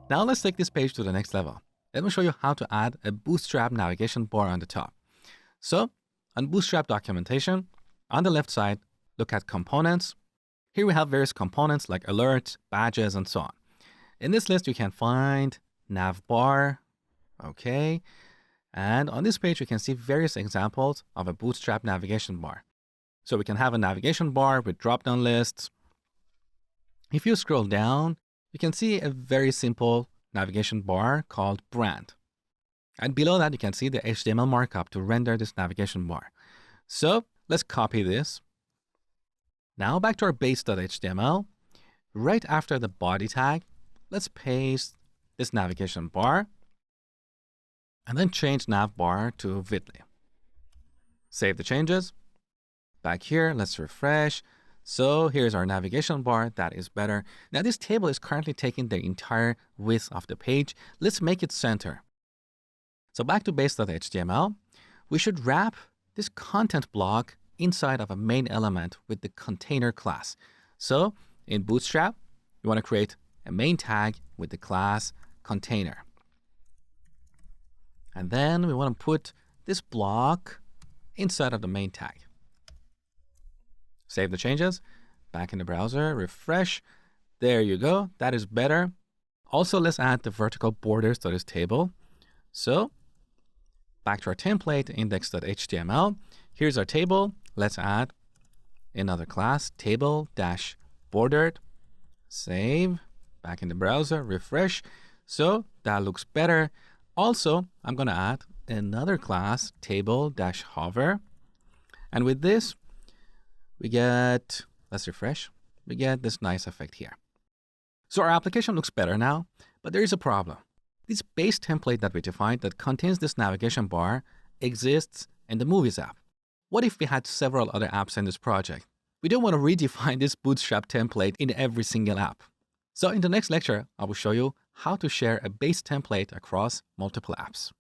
Now let's take this page to the next level. Let me show you how to add a Bootstrap navigation bar on the top. So on Bootstrap documentation, on the left side, look at components. Here we have various components like alerts, badges, and so on. In this list, you can find navbar. Okay. And on this page, you can see various examples of a Bootstrap navigation bar. So we can have a navigation bar with drop-down lists. If you scroll down, you can see a very simple navigation bar called brand. And below that, you can see the HTML markup to render this navigation bar. So let's copy this. Now back to our base.html. Right after the body tag, let's paste this navigation bar and then change navbar to Vitly. Save the changes. Back here, let's refresh. So here's our navigation bar. That is better. Now this table is currently taking the entire width of the page. Let's make it center. So back to base.html, we should wrap this content block inside of a main element with the container class. So in Bootstrap, you want to create a main tag with the class container. And then we want to put this block inside of the main tag. Save the changes, back in the browser, refresh. There you go, that is better. Also, let's add the vertical borders to this table. So back to our template, index.html. Here's our table. Let's add another class, table-bordered. Save, back in the browser, refresh. So that looks better. Also, I'm going to add another class, table-hover. And with this, we get, let's refresh, we get this nice effect here. So our application looks better now, but there is a problem. This base template that we defined that contains this navigation bar exists in the Movies app. What if we had several other apps in this project? We don't want to redefine this Bootstrap template in every single app. So in the next lecture, I will show you how to share a base template across multiple apps.